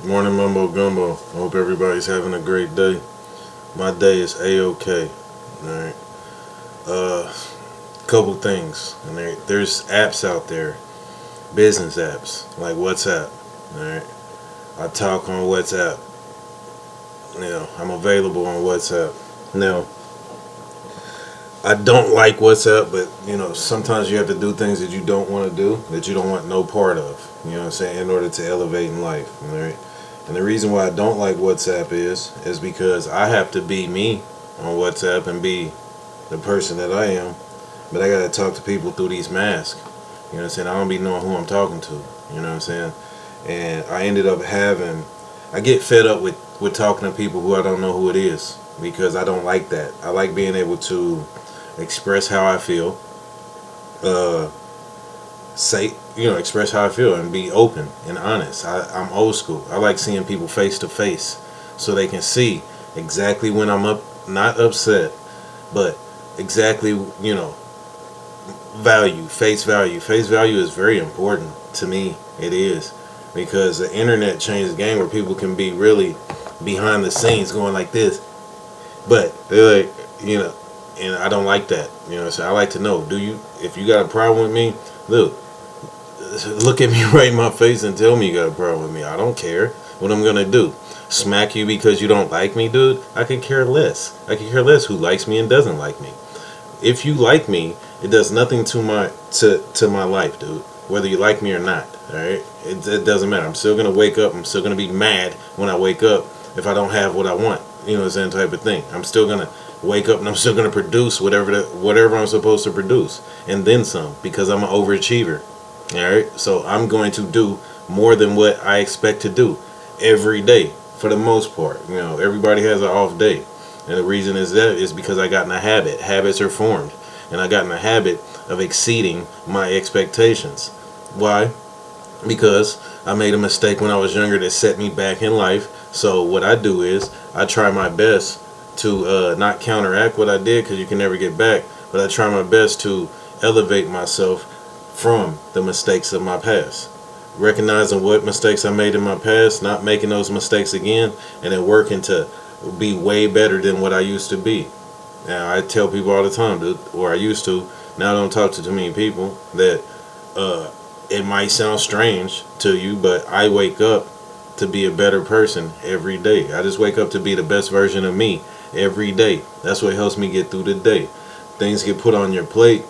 Morning, Mumbo, Gumbo. I hope everybody's having a great day. My day is A-OK. Alright. Couple things. And there's apps out there, business apps, like WhatsApp. Alright. I talk on WhatsApp. I'm available on WhatsApp. Now, I don't like WhatsApp, but sometimes you have to do things that you don't want to do, that you don't want no part of. You know what I'm saying? In order to elevate in life. Alright. And the reason why I don't like WhatsApp is because I have to be me on WhatsApp and be the person that I am. But I gotta talk to people through these masks. You know what I'm saying? I don't be knowing who I'm talking to. You know what I'm saying? And I ended up I get fed up with talking to people who I don't know who it is, because I don't like that. I like being able to express how I feel, express how I feel and be open and honest. I'm old school. I like seeing people face to face so they can see exactly when I'm not upset, but exactly, value, face value. Face value is very important to me. It is, because the internet changed the game where people can be really behind the scenes going like this, but they're like, and I don't like that. So I like to know, if you got a problem with me, look at me right in my face and tell me you got a problem with me. I don't care what I'm gonna do. Smack you because you don't like me, dude? I could care less. I could care less who likes me and doesn't like me. If you like me, it does nothing to my life, dude. Whether you like me or not, alright? It doesn't matter. I'm still gonna wake up. I'm still gonna be mad when I wake up if I don't have what I want. You know what I'm saying? Type of thing. I'm still gonna wake up and I'm still gonna produce whatever I'm supposed to produce, and then some, because I'm an overachiever. Alright? So I'm going to do more than what I expect to do every day, for the most part. Everybody has an off day. And the reason is because I got in a habit. Habits are formed. And I got in a habit of exceeding my expectations. Why? Because I made a mistake when I was younger that set me back in life. So what I do is I try my best to not counteract what I did, because you can never get back. But I try my best to elevate myself from the mistakes of my past. Recognizing what mistakes I made in my past, not making those mistakes again, and then working to be way better than what I used to be. Now, I tell people all the time, dude, or I used to, now I don't talk to too many people, that it might sound strange to you, but I wake up to be a better person every day. I just wake up to be the best version of me every day. That's what helps me get through the day. Things get put on your plate,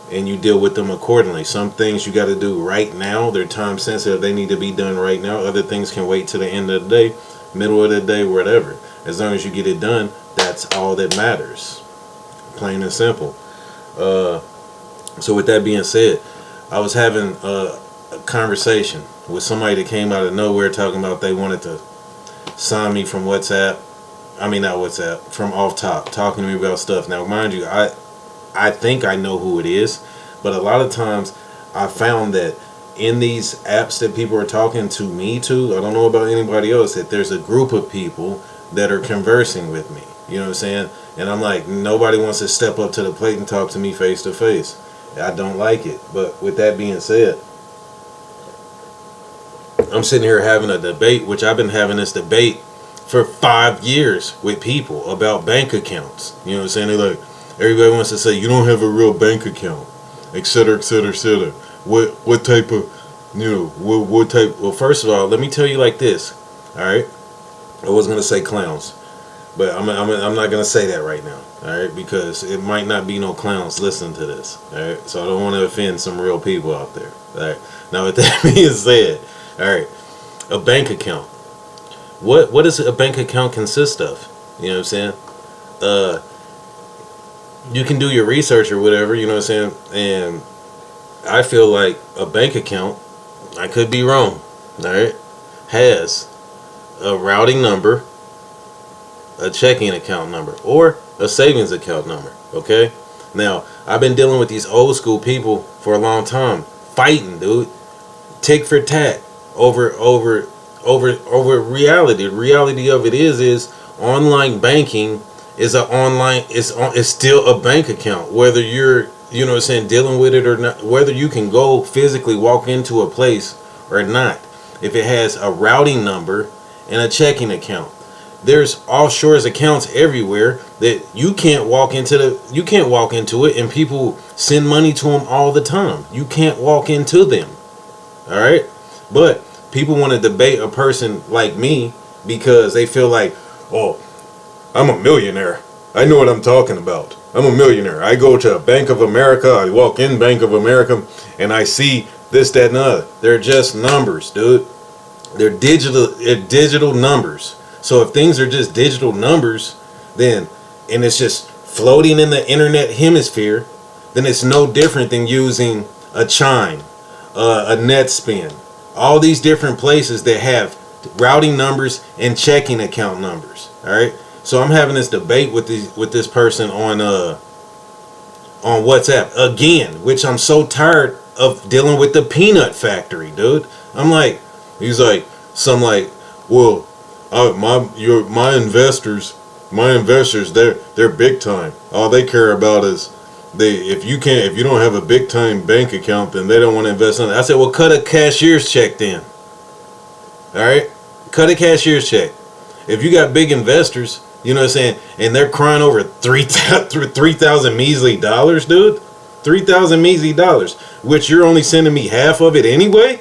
and you deal with them accordingly. Some things you got to do right now. They're time sensitive. They need to be done right now. Other things can wait till the end of the day, middle of the day, whatever. As long as you get it done, that's all that matters. Plain and simple. So with that being said, I was having a conversation with somebody that came out of nowhere talking about they wanted to sign me from WhatsApp. I mean, not WhatsApp, from off top, talking to me about stuff. Now, mind you, I think I know who it is, but a lot of times I found that in these apps that people are talking to me to, I don't know about anybody else, that there's a group of people that are conversing with me. You know what I'm saying? And I'm like, nobody wants to step up to the plate and talk to me face to face. I don't like it. But with that being said, I'm sitting here having a debate, which I've been having this debate for 5 years with people about bank accounts. You know what I'm saying? They're like, everybody wants to say, you don't have a real bank account, etc., etc., etc. What type of, what type? Well, first of all, let me tell you like this. All right, I was gonna say clowns, but I'm not gonna say that right now. All right, because it might not be no clowns listening to this. All right, so I don't want to offend some real people out there. All right, now with that being said, all right, a bank account. What does a bank account consist of? You know what I'm saying? You can do your research or whatever, you know what I'm saying? And I feel like a bank account, I could be wrong, alright, has a routing number, a checking account number, or a savings account number, okay? Now, I've been dealing with these old school people for a long time, fighting, dude, tick for tat, over reality. The reality of it is online banking is it's still a bank account, whether you're you know what I'm saying, dealing with it or not, whether you can go physically walk into a place or not. if it has a routing number and a checking account. There's offshore accounts everywhere that you can't walk into it, and people send money to them all the time. You can't walk into them. All right? But people want to debate a person like me because they feel like, "Oh, I'm a millionaire. I know what I'm talking about. I'm a millionaire. I go to Bank of America, I walk in Bank of America, and I see this, that, and the other." They're just numbers, dude. They're digital numbers. So if things are just digital numbers, then, and it's just floating in the internet hemisphere, then it's no different than using a Chime, a NetSpin, all these different places that have routing numbers and checking account numbers. All right. So I'm having this debate with this person on WhatsApp again, which I'm so tired of dealing with the peanut factory, dude. He's like, well, my investors, they're big time. All they care about is if you don't have a big time bank account, then they don't want to invest in it. I said, well, cut a cashier's check then. All right, cut a cashier's check. If you got big investors, you know what I'm saying, and they're crying over $3,000 measly dollars, dude. $3,000 measly dollars, which you're only sending me half of it anyway.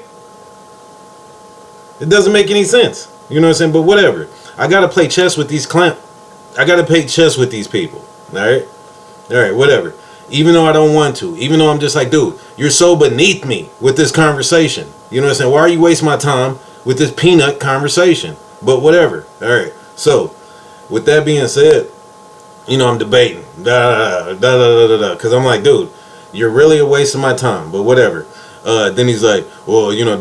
It doesn't make any sense. You know what I'm saying? But whatever. I gotta play chess with these I gotta play chess with these people. Alright, whatever. Even though I don't want to. Even though I'm just like, dude, you're so beneath me with this conversation. You know what I'm saying? Why are you wasting my time with this peanut conversation? But whatever. Alright. So, with that being said, you know, I'm debating. Because I'm like, dude, you're really a waste of my time. But whatever. Then he's like, well, you know,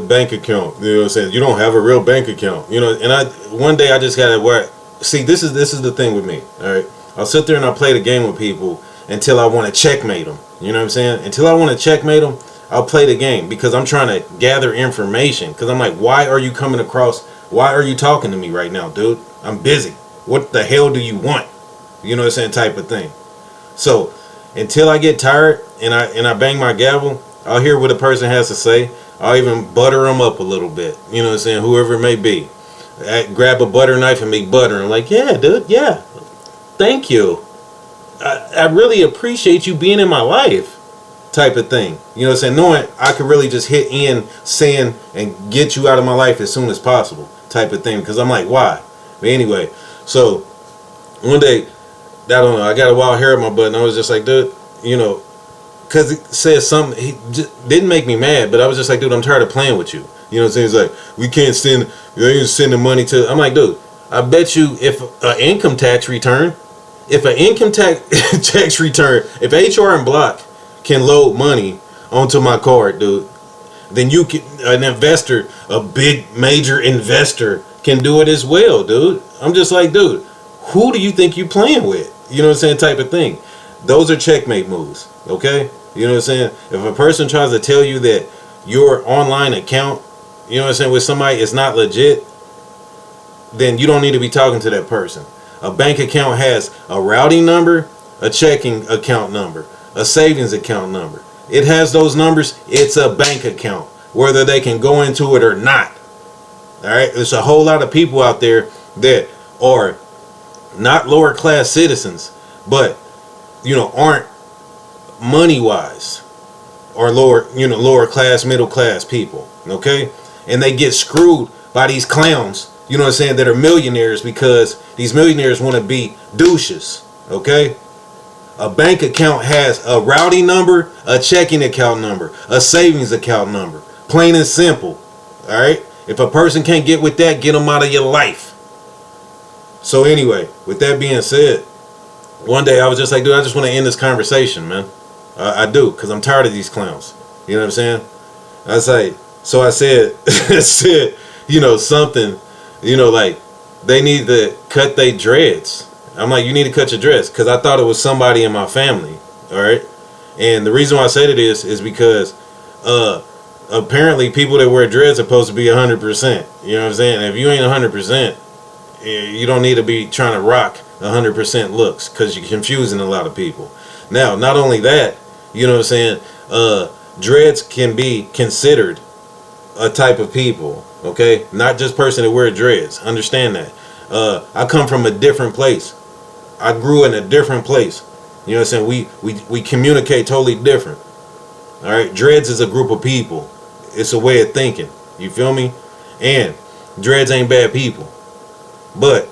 bank account. You know what I'm saying? You don't have a real bank account. You know, and one day I just gotta work. See, this is the thing with me. All right, I'll sit there and I'll play the game with people until I want to checkmate them. You know what I'm saying? Until I want to checkmate them, I'll play the game because I'm trying to gather information. Because I'm like, why are you coming across? Why are you talking to me right now, dude? I'm busy. What the hell do you want? You know what I'm saying? Type of thing. So until I get tired and I bang my gavel, I'll hear what a person has to say. I'll even butter them up a little bit. You know what I'm saying? Whoever it may be. I grab a butter knife and make butter. I'm like, yeah, dude, yeah. Thank you. I really appreciate you being in my life. Type of thing. You know what I'm saying? Knowing I could really just hit in, send, and get you out of my life as soon as possible. Type of thing. Because I'm like, why? But anyway, so one day, I don't know, I got a wild hair on my butt and I was just like, dude, you know, because it says something, he just didn't make me mad, but I was just like, dude, I'm tired of playing with you. You know what I'm saying? He's like, we can't send, they ain't sending money to, I'm like, dude, I bet you if an income tax return, if HR and Block can load money onto my card, dude, then you can, an investor, a big major investor can do it as well, dude. I'm just like, dude, who do you think you playing with? You know what I'm saying? Type of thing. Those are checkmate moves, okay? You know what I'm saying? If a person tries to tell you that your online account, you know what I'm saying, with somebody is not legit, then you don't need to be talking to that person. A bank account has a routing number, a checking account number, a savings account number. It has those numbers. It's a bank account, whether they can go into it or not. All right? There's a whole lot of people out there that are not lower class citizens, but you know, aren't money wise or lower class, middle class people, okay? And they get screwed by these clowns, you know what I'm saying, that are millionaires because these millionaires want to be douches, okay? A bank account has a routing number, a checking account number, a savings account number, plain and simple. All right, if a person can't get with that, get them out of your life. So anyway, with that being said, one day I was just like, dude, I just want to end this conversation, man. I do, because I'm tired of these clowns. You know what I'm saying? I was like, so I said, you know, something, you know, like they need to cut their dreads. I'm like, you need to cut your dreads, because I thought it was somebody in my family. All right. And the reason why I said it is because apparently people that wear dreads are supposed to be 100%. You know what I'm saying? And if you ain't 100%, you don't need to be trying to rock 100% looks, because you're confusing a lot of people. Now, not only that, you know what I'm saying, dreads can be considered a type of people, okay? Not just person that wear dreads. Understand that. I come from a different place. I grew in a different place. You know what I'm saying? We communicate totally different. All right? Dreads is a group of people. It's a way of thinking. You feel me? And dreads ain't bad people. But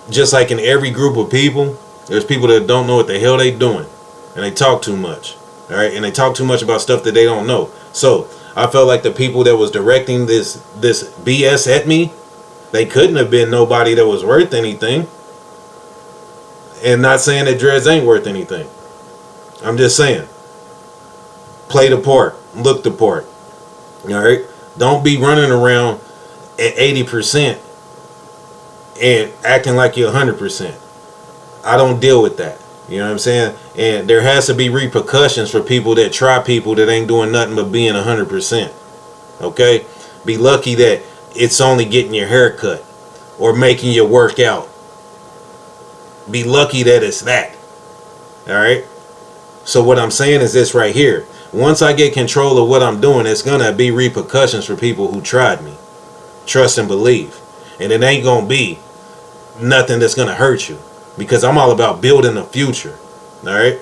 just like in every group of people, there's people that don't know what the hell they doing. And they talk too much. All right? And they talk too much about stuff that they don't know. So I felt like the people that was directing this BS at me, they couldn't have been nobody that was worth anything. And not saying that dreads ain't worth anything. I'm just saying, play the part, look the part. All right? Don't be running around at 80% and acting like you're 100%. I don't deal with that. You know what I'm saying? And there has to be repercussions for people that try people that ain't doing nothing but being 100%. Okay? Be lucky that it's only getting your hair cut or making you work out. Be lucky that it's that. Alright? So what I'm saying is this right here. Once I get control of what I'm doing, it's going to be repercussions for people who tried me. Trust and believe. And it ain't going to be nothing that's going to hurt you. Because I'm all about building the future. Alright?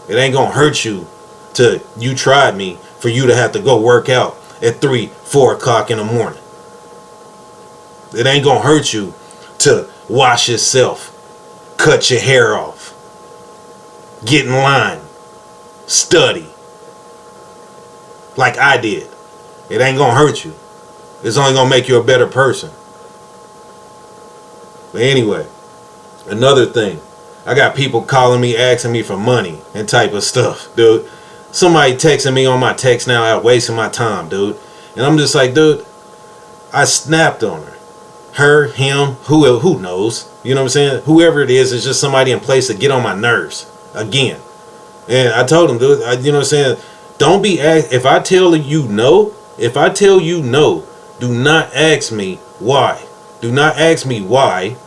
It ain't going to hurt you to you tried me for you to have to go work out at 3, 4 o'clock in the morning. It ain't going to hurt you to wash yourself. Cut your hair off. Get in line. Study. Like I did. It ain't going to hurt you. It's only going to make you a better person. But anyway. Another thing, I got people calling me, asking me for money and type of stuff, dude. Somebody texting me on my text now out wasting my time, dude. And I'm just like, dude, I snapped on her. Her, him, who knows? You know what I'm saying? Whoever it is just somebody in place to get on my nerves again. And I told him, dude, you know what I'm saying? Don't be if I tell you no, do not ask me why. Do not ask me why.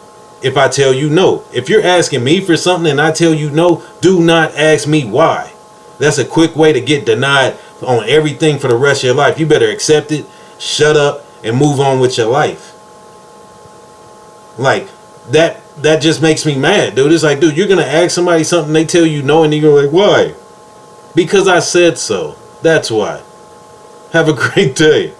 If I tell you no. If you're asking me for something and I tell you no, do not ask me why. That's a quick way to get denied on everything for the rest of your life. You better accept it, shut up, and move on with your life. Like, that just makes me mad, dude. It's like, dude, you're going to ask somebody something, they tell you no, and you're like, why? Because I said so. That's why. Have a great day.